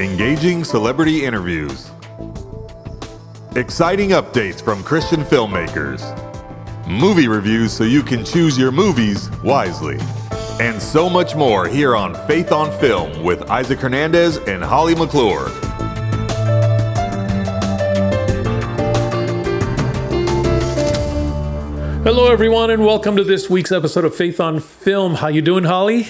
engaging celebrity interviews, exciting updates from Christian filmmakers, movie reviews so you can choose your movies wisely, and so much more here on Faith on Film with Isaac Hernandez and Holly McClure. Hello, everyone, and welcome to this week's episode of Faith on Film. How you doing, Holly?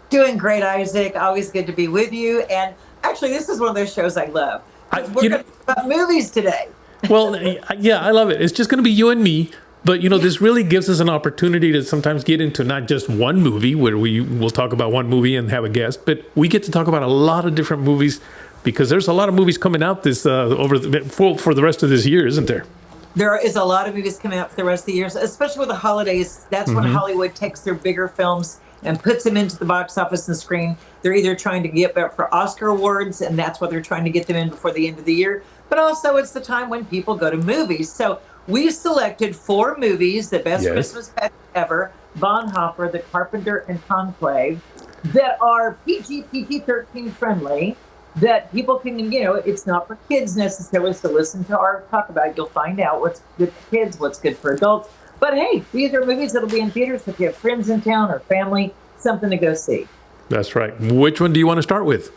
Doing great, Isaac. Always good to be with you. And actually, this is one of those shows I love. We're going to talk about movies today. Well, yeah, I love it. It's just going to be you and me. But, this really gives us an opportunity to sometimes get into not just one movie, where we will talk about one movie and have a guest, but we get to talk about a lot of different movies because there's a lot of movies coming out for the rest of this year, isn't there? There is a lot of movies coming out for the rest of the year, especially with the holidays. That's when Hollywood takes their bigger films and puts them into the box office and screen. They're either trying to get up for Oscar awards, and that's why they're trying to get them in before the end of the year. But also it's the time when people go to movies. So we've selected 4 movies, the best Christmas pageant ever, Bonhoeffer, The Carpenter, and Conclave, that are PG-13 friendly, that people can, it's not for kids necessarily, so listen to our talk about it. You'll find out what's good for kids, what's good for adults. But hey, these are movies that'll be in theaters if you have friends in town or family, something to go see. That's right. Which one do you want to start with?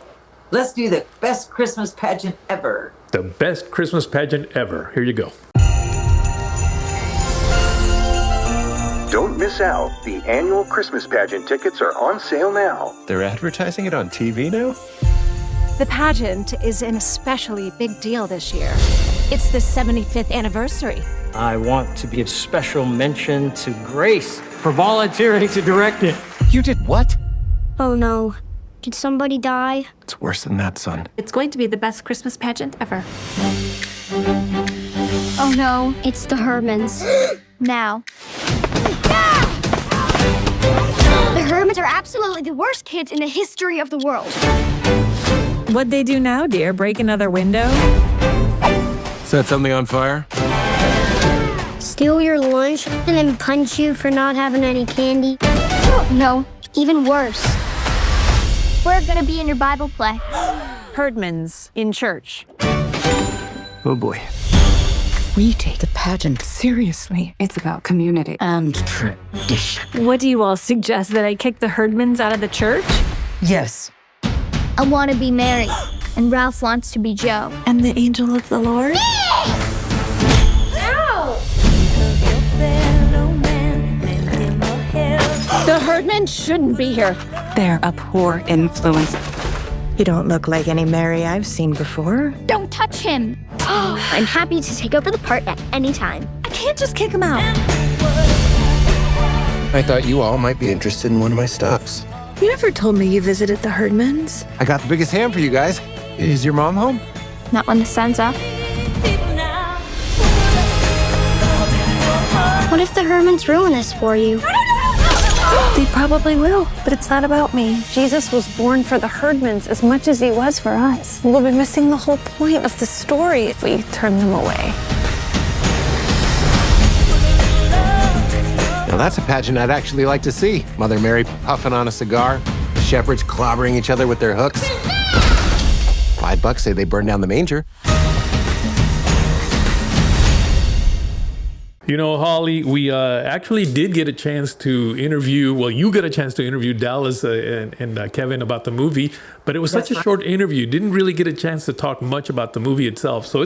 Let's do the best Christmas pageant ever. The best Christmas pageant ever. Here you go. Don't miss out. The annual Christmas pageant tickets are on sale now. They're advertising it on TV now? The pageant is an especially big deal this year. It's the 75th anniversary. I want to give special mention to Grace for volunteering to direct it. You did what? Oh no. Did somebody die? It's worse than that, son. It's going to be the best Christmas pageant ever. Oh no. It's the Hermans. Now. The Hermans are absolutely the worst kids in the history of the world. What'd they do now, dear? Break another window? Set something on fire? Steal your lunch and then punch you for not having any candy? No, even worse. We're gonna be in your Bible play. Herdmans in church. Oh boy. We take the pageant seriously. It's about community and tradition. What do you all suggest, that I kick the Herdmans out of the church? Yes. I want to be Mary, and Ralph wants to be Joe. And the angel of the Lord? The Herdmans shouldn't be here. They're a poor influence. You don't look like any Mary I've seen before. Don't touch him. I'm happy to take over the part at any time. I can't just kick him out. I thought you all might be interested in one of my stuffs. You never told me you visited the Herdmans. I got the biggest ham for you guys. Is your mom home? Not when the sun's up. What if the Hermans ruin this for you? They probably will, but it's not about me. Jesus was born for the Herdmans as much as he was for us. We'll be missing the whole point of the story if we turn them away. Now that's a pageant I'd actually like to see. Mother Mary puffing on a cigar, shepherds clobbering each other with their hooks. $5 say they burned down the manger. Holly, we actually did get a chance to interview, you got a chance to interview Dallas and Kevin about the movie, but it was such a short interview. Didn't really get a chance to talk much about the movie itself. So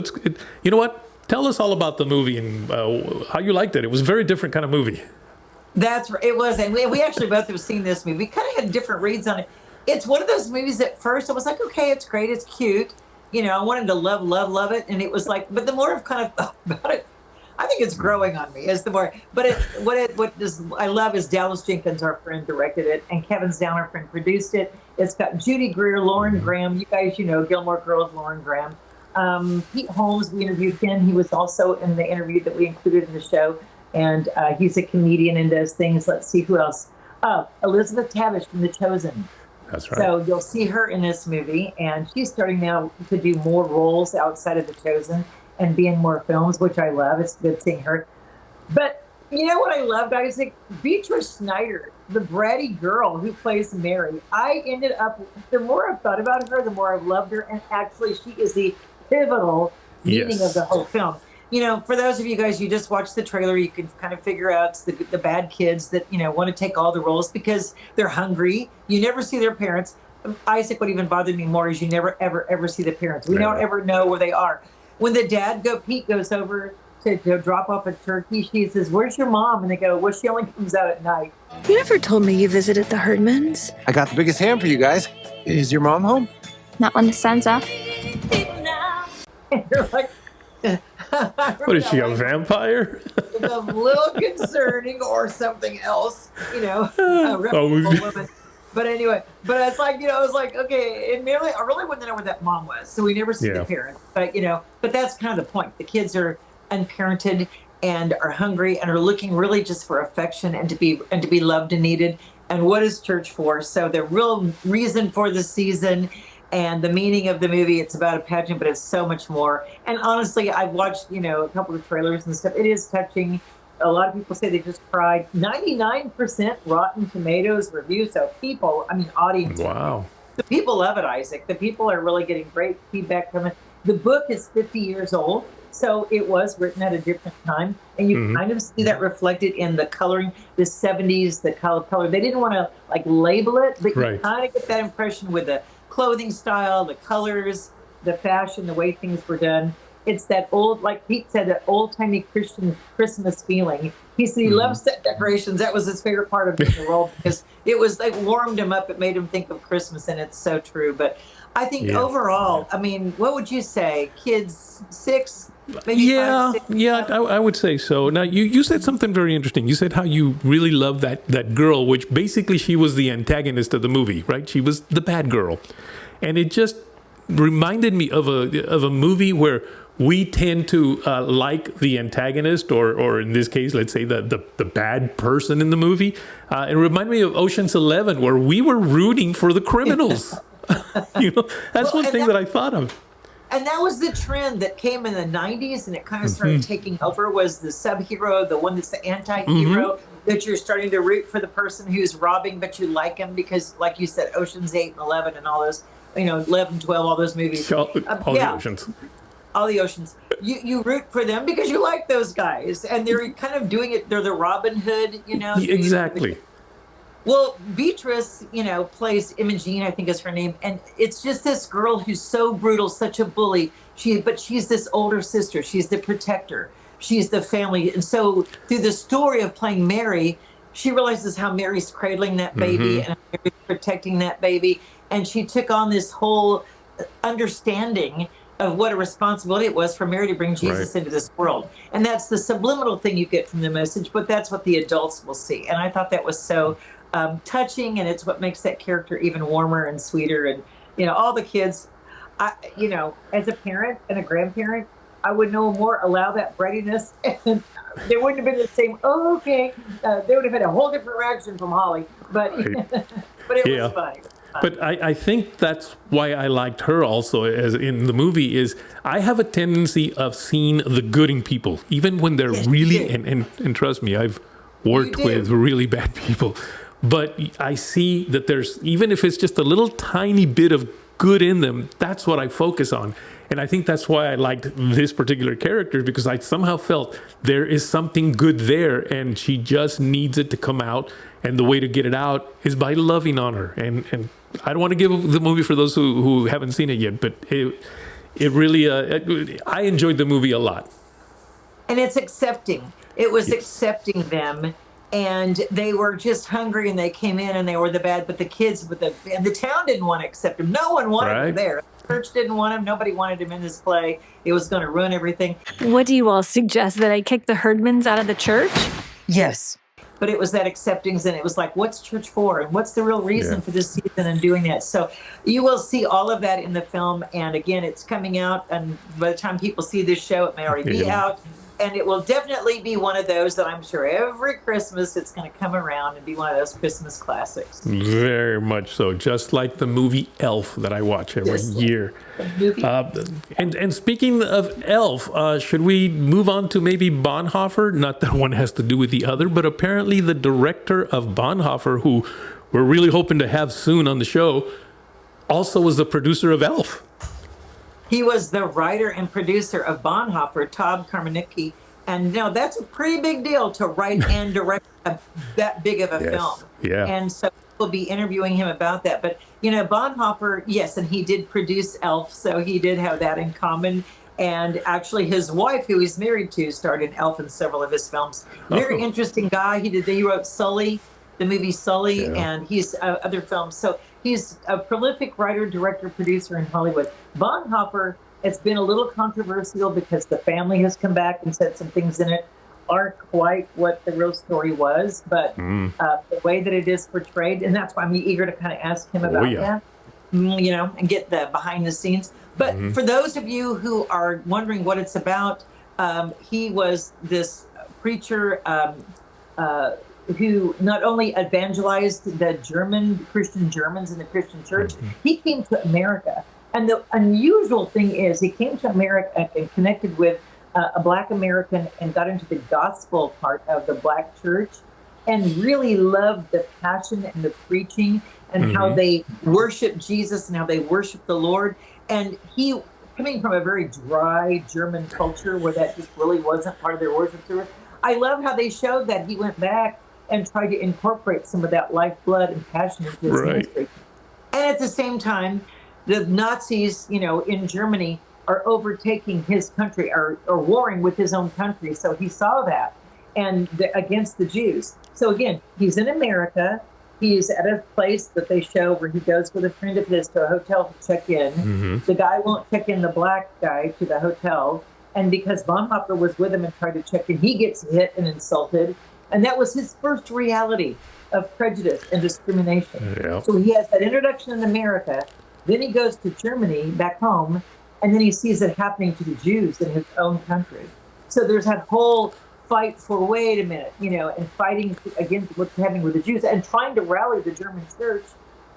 you know what? Tell us all about the movie and how you liked it. It was a very different kind of movie. That's right. It was. And we actually both have seen this movie. We kind of had different reads on it. It's one of those movies at first I was like, okay, it's great. It's cute. I wanted to love it. And it was like, but the more I've kind of thought about it, I think it's growing on me as the more, but I love is Dallas Jenkins, our friend, directed it, and Kevin Down, our friend, produced it. It's got Judy Greer, Lauren Graham. You guys, Gilmore Girls, Lauren Graham. Pete Holmes, we interviewed him. He was also in the interview that we included in the show. And he's a comedian and does things. Let's see who else. Elizabeth Tavish from The Chosen. That's right. So you'll see her in this movie. And she's starting now to do more roles outside of The Chosen and be in more films, which I love. It's good seeing her. But you know what I love, guys? Like Beatrice Snyder the bratty girl who plays Mary, I ended up, the more I've thought about her, the more I've loved her. And actually, she is the pivotal meaning of the whole film. You know, for those of you guys, you just watch the trailer, you can kind of figure out it's the bad kids that, you know, want to take all the roles because they're hungry. You never see their parents. Isaac, what even bothered me more is you never, ever see the parents. We don't ever know where they are. When the Pete goes over to drop off a turkey, she says, "Where's your mom?" And they go, "Well, she only comes out at night." You never told me you visited the Herdmans. I got the biggest ham for you guys. Is your mom home? Not when the sun's up. And you're like, What is she, a vampire? it's a little concerning or something else, you know, a reputable woman. But anyway, but it's like, you know, I was like, okay, and really, I really wanted to know where that mom was. So we never see the parents, but you know, but that's kind of the point. The kids are unparented and are hungry and are looking really just for affection and to be loved and needed. And what is church for? So the real reason for the season and the meaning of the movie, it's about a pageant, but it's so much more. And honestly, I've watched, you know, a couple of trailers and stuff. It is touching. A lot of people say they just cried. 99% Rotten Tomatoes review. So people, I mean, audience. Wow. The people love it, Isaac. The people are really getting great feedback from it. The book is 50 years old. So it was written at a different time. And you kind of see that reflected in the coloring, the 70s, the color. They didn't want to like label it, but you kind of get that impression with the clothing style, the colors, the fashion, the way things were done. It's that old, like Pete said, that old-timey Christian Christmas feeling. He said he loves set decorations. That was his favorite part of the role because it was like warmed him up. It made him think of Christmas, and it's so true. But I think overall, I mean, what would you say? Kids 6, maybe 5, 6? I would say so. Now, you said something very interesting. You said how you really love that girl, which basically she was the antagonist of the movie, right? She was the bad girl. And it just reminded me of a movie where we tend to like the antagonist, or in this case, let's say the bad person in the movie. It reminded me of Ocean's 11, where we were rooting for the criminals. You know, that's one thing that I thought of. And that was the trend that came in the 90s, and it kind of started taking over, was the sub-hero, the one that's the anti-hero, that you're starting to root for the person who's robbing, but you like him because, like you said, Ocean's 8 and 11 and all those, you know, 11, 12, all those movies. All the Oceans. All the Oceans. You root for them because you like those guys, and they're kind of doing it. They're the Robin Hood, you know. Exactly. Well, Beatrice, you know, plays Imogene, I think is her name, and it's just this girl who's so brutal, such a bully. But she's this older sister. She's the protector. She's the family, and so through the story of playing Mary, she realizes how Mary's cradling that baby and Mary's protecting that baby, and she took on this whole understanding of what a responsibility it was for Mary to bring Jesus into this world. And that's the subliminal thing you get from the message, but that's what the adults will see. And I thought that was so touching, and it's what makes that character even warmer and sweeter. And, you know, all the kids, you know, as a parent and a grandparent, I would no more allow that brattiness, and they wouldn't have been the same, they would have had a whole different reaction from Holly. But, but it was funny. But I think that's why I liked her also as in the movie is I have a tendency of seeing the good in people, even when they're really, and trust me, I've worked with really bad people, but I see that there's, even if it's just a little tiny bit of good in them, that's what I focus on. And I think that's why I liked this particular character, because I somehow felt there is something good there and she just needs it to come out. And the way to get it out is by loving on her. And I don't want to give the movie for those who haven't seen it yet, but it really, I enjoyed the movie a lot. And it's accepting. It was accepting them. And they were just hungry, and they came in and they were the bad, but the kids and the town didn't want to accept them. No one wanted them there. The church didn't want him. Nobody wanted him in this play. It was going to ruin everything. What do you all suggest, that I kick the Herdmans out of the church? Yes. But it was that acceptance, and it was like, what's church for? And what's the real reason for this season and doing that? So you will see all of that in the film. And again, it's coming out. And by the time people see this show, it may already be out. And it will definitely be one of those that I'm sure every Christmas it's going to come around and be one of those Christmas classics. Very much so, just like the movie Elf that I watch every year. And speaking of Elf, should we move on to maybe Bonhoeffer? Not that one has to do with the other, but apparently the director of Bonhoeffer, who we're really hoping to have soon on the show, also was the producer of Elf. He was the writer and producer of Bonhoeffer, Todd Carmenicki. And that's a pretty big deal to write and direct that big of a film. Yeah. And so we'll be interviewing him about that. But, Bonhoeffer, yes, and he did produce Elf, so he did have that in common. And actually his wife, who he's married to, starred in Elf in several of his films. Very interesting guy. He wrote Sully, the movie Sully, and he's other films. So he's a prolific writer, director, producer in Hollywood. Bonhoeffer, it's been a little controversial because the family has come back and said some things in it aren't quite what the real story was, but the way that it is portrayed, and that's why I'm eager to kind of ask him about that, and get the behind the scenes. But for those of you who are wondering what it's about, he was this preacher who not only evangelized the Christian Germans in the Christian church, he came to America. And the unusual thing is he came to America and connected with a Black American and got into the gospel part of the Black church and really loved the passion and the preaching and how they worship Jesus and how they worship the Lord. And he, coming from a very dry German culture where that just really wasn't part of their worship service, I love how they showed that he went back and tried to incorporate some of that lifeblood and passion into his ministry. And at the same time, the Nazis, in Germany are overtaking his country or warring with his own country. So he saw that and against the Jews. So again, he's in America. He's at a place that they show where he goes with a friend of his to a hotel to check in. The guy won't check in the Black guy to the hotel. And because Bonhoeffer was with him and tried to check in, he gets hit and insulted. And that was his first reality of prejudice and discrimination. So he has that introduction in America. Then he goes to Germany, back home, and then he sees it happening to the Jews in his own country. So there's that whole fight for, wait a minute, and fighting against what's happening with the Jews and trying to rally the German church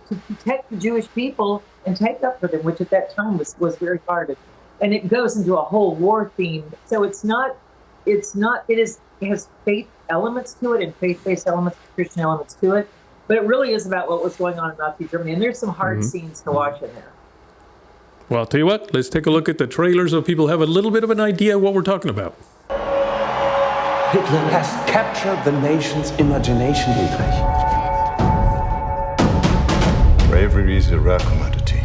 to protect the Jewish people and take up for them, which at that time was very hard. And it goes into a whole war theme. So it has faith elements to it and faith-based elements, Christian elements to it. But it really is about what was going on in Nazi Germany. And there's some hard scenes to watch in there. Well, I'll tell you what, let's take a look at the trailer so people have a little bit of an idea of what we're talking about. Hitler has captured the nation's imagination, Dietrich. Bravery is a rare commodity.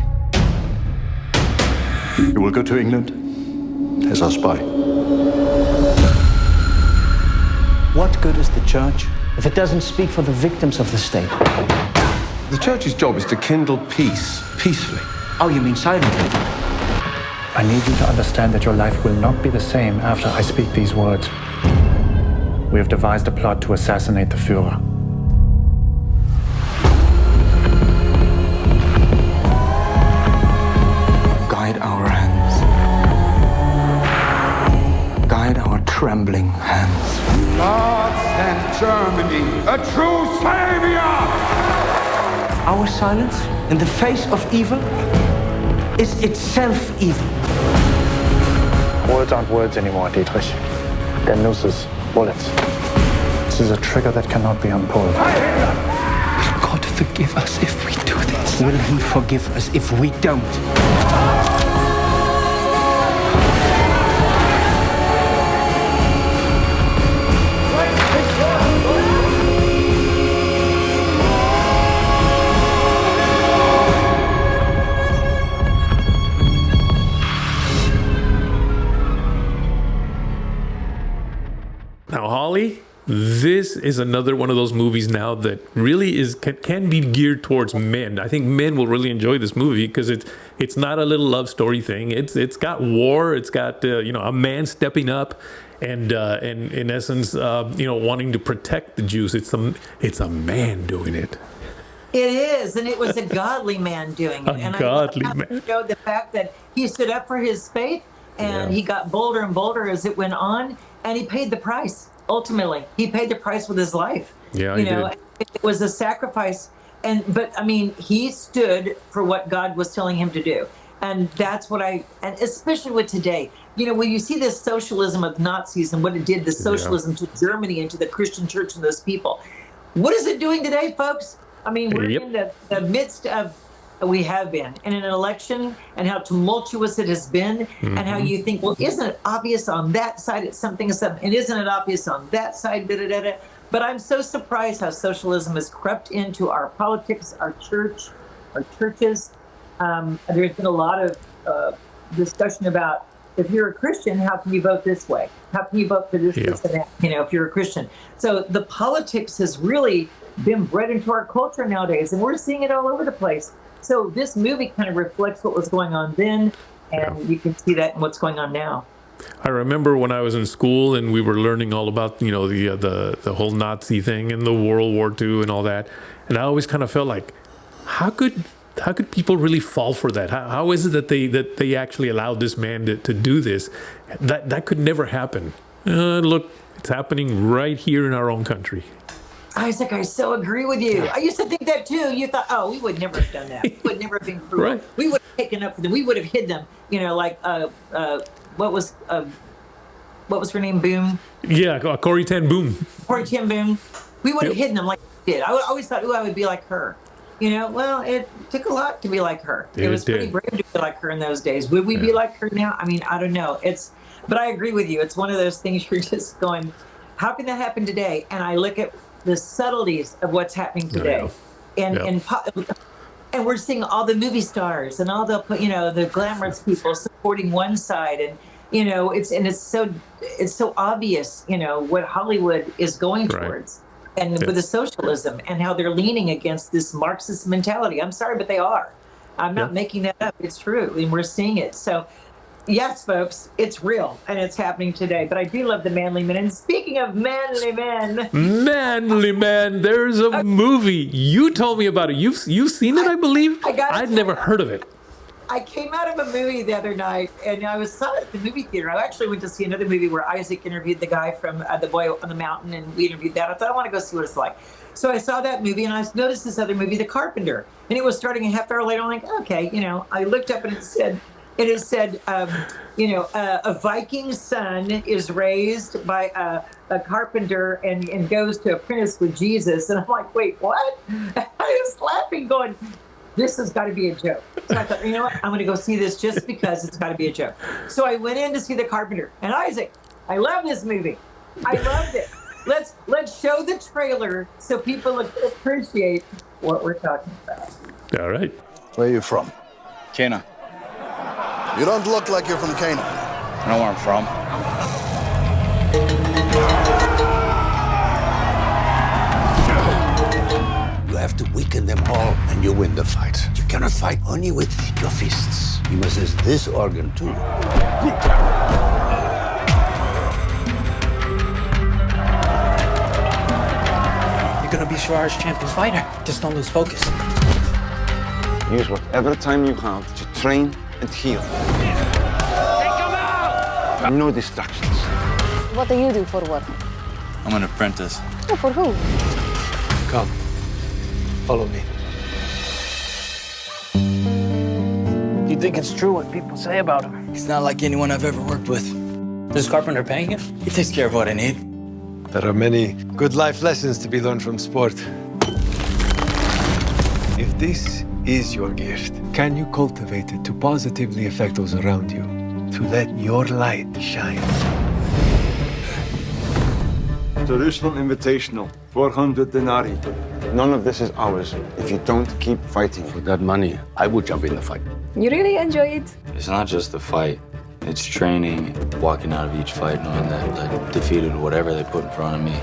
You will go to England as our spy. What good is the church if it doesn't speak for the victims of the state? The church's job is to kindle peace, peacefully. Oh, you mean silently? I need you to understand that your life will not be the same after I speak these words. We have devised a plot to assassinate the Führer. Guide our hands. Guide our trembling hands. God sent Germany a true savior! Our silence in the face of evil is itself evil. Words aren't words anymore, Dietrich. They're nooses, bullets. This is a trigger that cannot be unpulled. Will God forgive us if we do this? Will He forgive us if we don't? Now, Holly, this is another one of those movies now that really can be geared towards men. I think men will really enjoy this movie because it's not a little love story thing. It's got war. It's got a man stepping up and in essence wanting to protect the Jews. It's a man doing it. It is, and it was a godly man doing it. And godly I man. showed the fact that he stood up for his faith, and he got bolder and bolder as it went on. And he paid the price. Ultimately, he paid the price with his life. Yeah, you know, it was a sacrifice. But I mean, he stood for what God was telling him to do. And that's what and especially with today, you know, when you see this socialism of Nazis and what it did, the socialism to Germany and to the Christian church and those people, what is it doing today, folks? I mean, we're in the midst of, we have been in an election, and how tumultuous it has been, and how you think, well, isn't it obvious on that side it's something, and isn't it obvious on that side, da-da-da-da. But I'm so surprised how socialism has crept into our politics, our church, our churches. There's been a lot of discussion about, if you're a Christian, how can you vote this way? How can you vote for this, this, and that? You know, if you're a Christian. So the politics has really been bred into our culture nowadays, and we're seeing it all over the place. So this movie kind of reflects what was going on then, and you can see that in what's going on now. I remember when I was in school and we were learning all about, you know, the whole Nazi thing and the World War II and all that, and I always kind of felt like, how could people really fall for that? How is it that they actually allowed this man to do this? That could never happen. Look, it's happening right here in our own country. Isaac, I so agree with you. I used to think that too. You thought, oh, we would never have done that. We would never have been cruel. Right. We would have taken up for them. We would have hid them. You know, like what was her name? Boom. Yeah, Corrie ten Boom. Corrie ten Boom. We would have hidden them like we did. I always thought, I would be like her. You know, well, it took a lot to be like her. It was pretty brave to be like her in those days. Would we be like her now? I mean, I don't know. But I agree with you. It's one of those things you're just going, how can that happen today? And I look at the subtleties of what's happening today, and we're seeing all the movie stars and all the, you know, the glamorous people supporting one side, and you know, it's so obvious, you know, what Hollywood is going towards, and with the socialism and how they're leaning against this Marxist mentality. I'm sorry, but they are. I'm not making that up. It's true, and we're seeing it. So. Yes, folks, it's real, and it's happening today. But I do love the manly men. And speaking of manly men... Manly men, there's a movie. You told me about it. You've seen it, I believe? I'd never heard of it. I came out of a movie the other night, and I saw it at the movie theater. I actually went to see another movie where Isaac interviewed the guy from The Boy on the Mountain, and we interviewed that. I thought, I want to go see what it's like. So I saw that movie, and I noticed this other movie, The Carpenter. And it was starting a half hour later. I'm like, okay, you know, I looked up, and it said... you know, a Viking son is raised by a carpenter and goes to apprentice with Jesus. And I'm like, wait, what? I was laughing, going, this has got to be a joke. So I thought, you know what? I'm going to go see this just because it's got to be a joke. So I went in to see The Carpenter. And Isaac, I love this movie. I loved it. Let's show the trailer so people appreciate what we're talking about. All right. Where are you from? Cana. You don't look like you're from Canaan. I know where I'm from. You have to weaken them all, and you win the fight. You cannot fight only with your fists. You must use this organ, too. You're gonna be Shirai's champion fighter. Just don't lose focus. Use whatever time you have to train and heal. Take him out! No distractions. What do you do for work? I'm an apprentice. Oh, for who? Come. Follow me. You think it's true what people say about him? He's not like anyone I've ever worked with. Does Carpenter paying you? He takes care of what I need. There are many good life lessons to be learned from sport. If this is your gift, can you cultivate it to positively affect those around you? To let your light shine? Jerusalem Invitational, 400 denarii. None of this is ours if you don't keep fighting. For that money, I would jump in the fight. You really enjoy it? It's not just the fight. It's training, walking out of each fight knowing that I defeated whatever they put in front of me.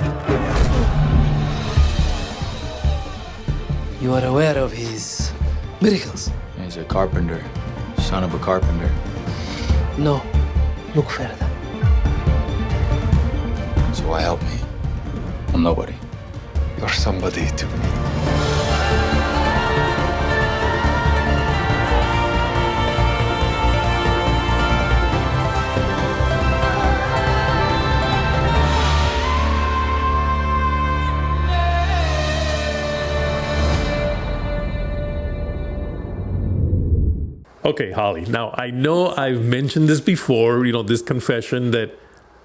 You are aware of his miracles? He's a carpenter, son of a carpenter. No. Look further. So why help me? I'm nobody. You're somebody to me. Okay, Holly. Now I know I've mentioned this before. This confession that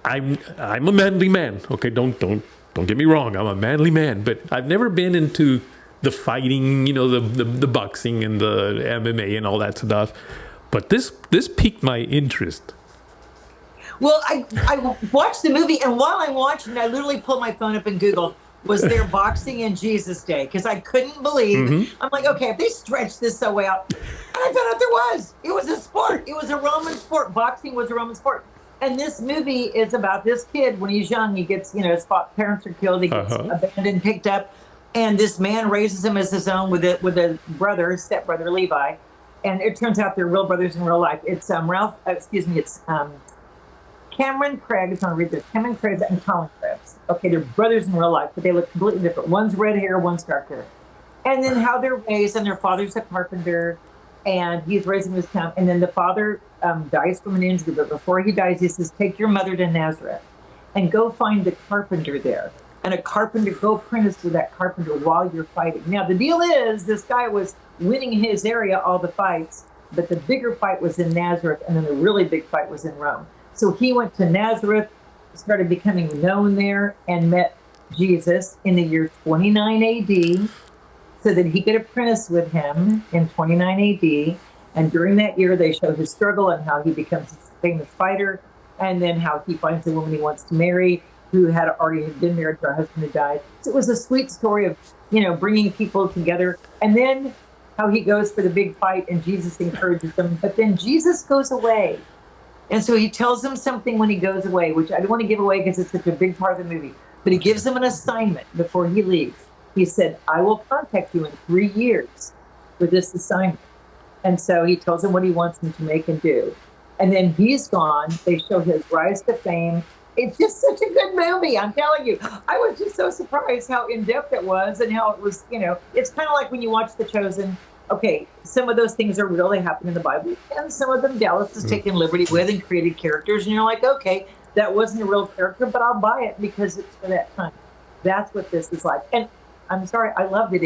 I'm a manly man. Okay, don't get me wrong. I'm a manly man, but I've never been into the fighting. The boxing and the MMA and all that stuff. But this piqued my interest. Well, I watched the movie, and while I'm watching, I literally pulled my phone up and Googled, was there boxing in Jesus' day? Because I couldn't believe. I'm like, okay, if they stretched this so out, and I found out there was. It was a sport. It was a Roman sport. Boxing was a Roman sport. And this movie is about this kid when he's young. He gets, his parents are killed. He gets abandoned, picked up, and this man raises him as his own with a brother, stepbrother Levi. And it turns out they're real brothers in real life. It's Cameron Craig, if you want to read this, Cameron Craig and Colin Krebs. Okay, they're brothers in real life, but they look completely different. One's red hair, one's dark hair. And then how they're raised, and their father's a carpenter, and he's raising this town. And then the father dies from an injury, but before he dies, he says, take your mother to Nazareth and go find the carpenter there. And a carpenter, go apprentice to that carpenter while you're fighting. Now, the deal is, this guy was winning in his area all the fights, but the bigger fight was in Nazareth, and then the really big fight was in Rome. So he went to Nazareth, started becoming known there, and met Jesus in the year 29 AD, so that he could apprentice with him in 29 AD. And during that year, they show his struggle and how he becomes a famous fighter, and then how he finds a woman he wants to marry who had already been married to her husband who died. So it was a sweet story of, bringing people together. And then how he goes for the big fight, and Jesus encourages them. But then Jesus goes away. And so he tells them something when he goes away, which I don't want to give away because it's such a big part of the movie. But he gives them an assignment before he leaves. He said, I will contact you in 3 years for this assignment. And so he tells them what he wants them to make and do. And then he's gone. They show his rise to fame. It's just such a good movie. I'm telling you, I was just so surprised how in-depth it was and how it was, it's kind of like when you watch The Chosen. Okay, some of those things are real, they happen in the Bible, and some of them Dallas has taken liberty with and created characters, and you're like, okay, that wasn't a real character, but I'll buy it because it's for that time. That's what this is like. And I'm sorry, I loved it.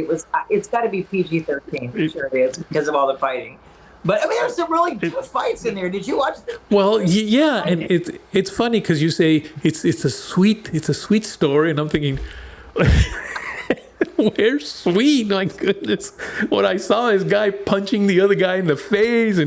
It's got to be PG-13, sure it is, because of all the fighting. But I mean, there's some really good fights in there. Did you watch them? Well, yeah, and it's funny because you say it's a sweet story, and I'm thinking, where's sweet? My goodness, what I saw is guy punching the other guy in the face,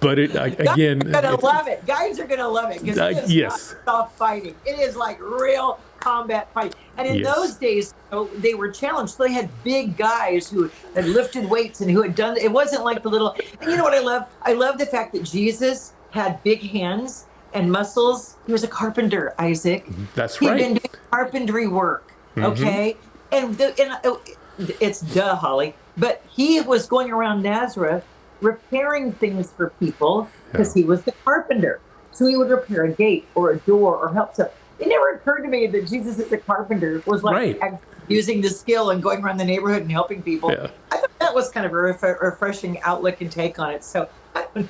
but again, guys are gonna love it. Guys are gonna love it because it is not soft fighting. It is like real combat fight. And in those days, they were challenged. So they had big guys who had lifted weights and who had done. It wasn't like the little. And you know what I love? I love the fact that Jesus had big hands and muscles. He was a carpenter, Isaac. That's right. He'd been doing carpentry work. Okay. And it's Holly. But he was going around Nazareth repairing things for people because he was the carpenter. So he would repair a gate or a door or help some. It never occurred to me that Jesus as a carpenter was like using the skill and going around the neighborhood and helping people. Yeah. I thought that was kind of a refreshing outlook and take on it. So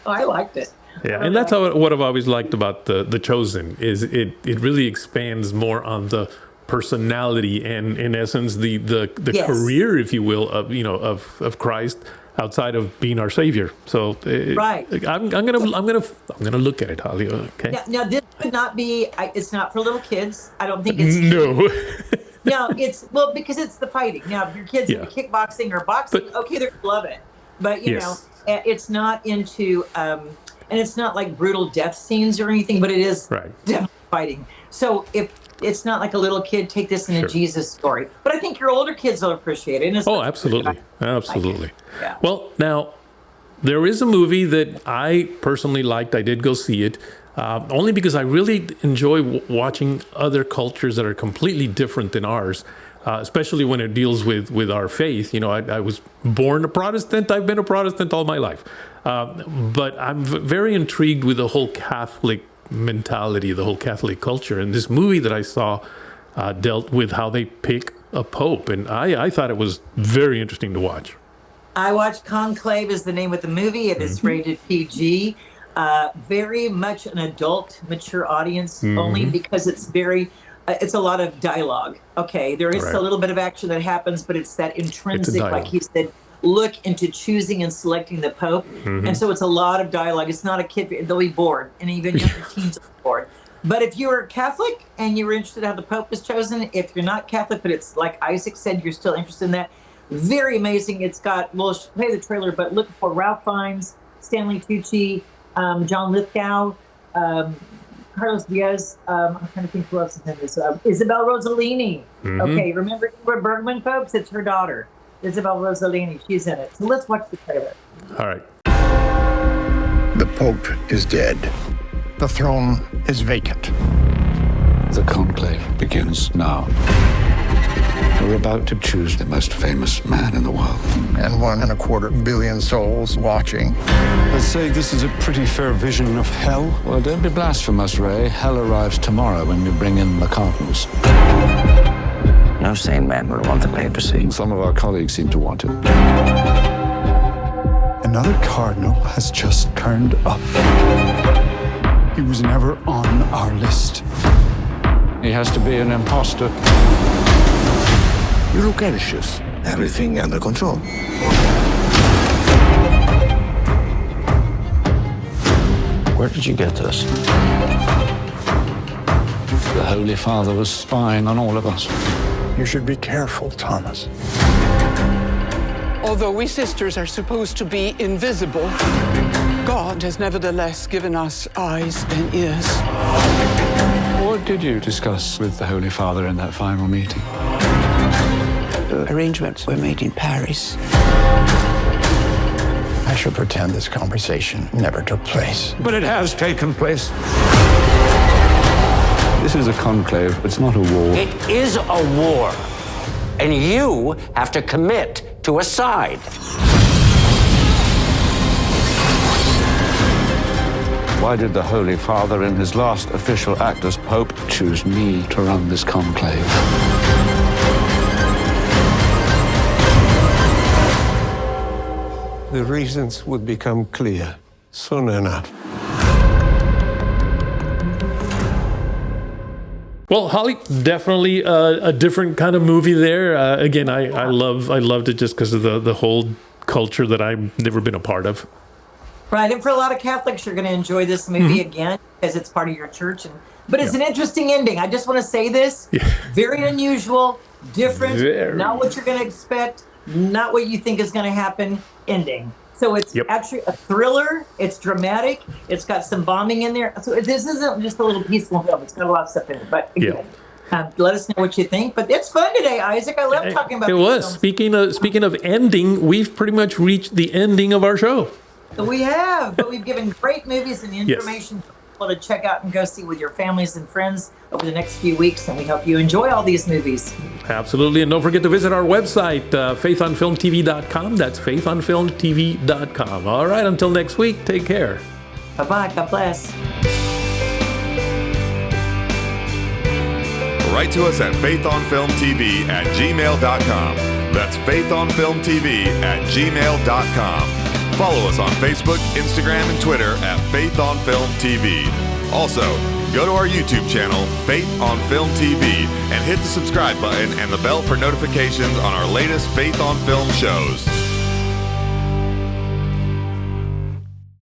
I liked it. Yeah, and that's what I've always liked about the Chosen is it really expands more on the personality and in essence the career, if you will, of Christ outside of being our Savior. So I'm gonna look at it, Holly. Okay. Now this would not be. It's not for little kids. I don't think it's. No. No, it's because it's the fighting. Now, if your kids into kickboxing or boxing, okay, they're gonna love it. But you know, it's not into and it's not like brutal death scenes or anything. But it is definitely fighting. So if it's not like a little kid take this in a Jesus story, but I think your older kids will appreciate it. Oh, absolutely, absolutely. Yeah. Well, now there is a movie that I personally liked. I did go see it only because I really enjoy watching other cultures that are completely different than ours, especially when it deals with our faith. You know, I was born a Protestant. I've been a Protestant all my life, but I'm very intrigued with the whole Catholic mentality, the whole Catholic culture. And this movie that I saw dealt with how they pick a pope, and I thought it was very interesting to watch. I watched Conclave is the name of the movie. It is rated PG. Very much an adult, mature audience only because it's it's a lot of dialogue. Okay, there is a little bit of action that happens, but it's that intrinsic, like he said, look into choosing and selecting the Pope. And so it's a lot of dialogue. It's not a kid, they'll be bored, and even younger teens will be bored. But if you were Catholic and you were interested in how the Pope was chosen, if you're not Catholic, but it's like Isaac said, you're still interested in that, very amazing. It's got, we'll play the trailer, but look for Ralph Fiennes, Stanley Tucci, John Lithgow, Carlos Diaz, I'm trying to think who else is in this. Isabel Rossellini. Okay, remember Ingrid Bergman, folks? It's her daughter, Isabel Rossellini. She's in it. So let's watch the trailer. All right. The Pope is dead. The throne is vacant. The conclave begins now. We're about to choose the most famous man in the world. And 1.25 billion souls watching. I'd say this is a pretty fair vision of hell. Well, don't be blasphemous, Ray. Hell arrives tomorrow when we bring in the cardinals. No sane man would want the papacy. Some of our colleagues seem to want it. Another cardinal has just turned up. He was never on our list. He has to be an imposter. You look anxious. Everything under control. Where did you get this? The Holy Father was spying on all of us. You should be careful, Thomas. Although we sisters are supposed to be invisible, God has nevertheless given us eyes and ears. What did you discuss with the Holy Father in that final meeting? Arrangements were made in Paris. I should pretend this conversation never took place. But it has taken place. This is a conclave. It's not a war. It is a war. And you have to commit to a side. Why did the Holy Father, in his last official act as Pope, choose me to run this conclave? The reasons would become clear soon enough. Well, Holly, definitely a different kind of movie there. Again, I loved it just because of the whole culture that I've never been a part of. Right, and for a lot of Catholics, you're going to enjoy this movie again because it's part of your church. But it's an interesting ending. I just want to say this. Very unusual, different, not what you're going to expect, not what you think is going to happen ending. So it's actually a thriller. It's dramatic. It's got some bombing in there. So this isn't just a little peaceful film. It's got a lot of stuff in it. But again, let us know what you think. But it's fun today, Isaac. I love talking about it. Was films. Speaking of ending, we've pretty much reached the ending of our show. We have, but we've given great movies and information for people to check out and go see with your families and friends over the next few weeks, and we hope you enjoy all these movies. Absolutely, and don't forget to visit our website, faithonfilmtv.com. That's faithonfilmtv.com. All right, until next week, take care. Bye-bye. God bless. Write to us at faithonfilmtv@gmail.com. That's faithonfilmtv@gmail.com. Follow us on Facebook, Instagram, and Twitter at Faith on Film TV. Also, go to our YouTube channel, Faith on Film TV, and hit the subscribe button and the bell for notifications on our latest Faith on Film shows.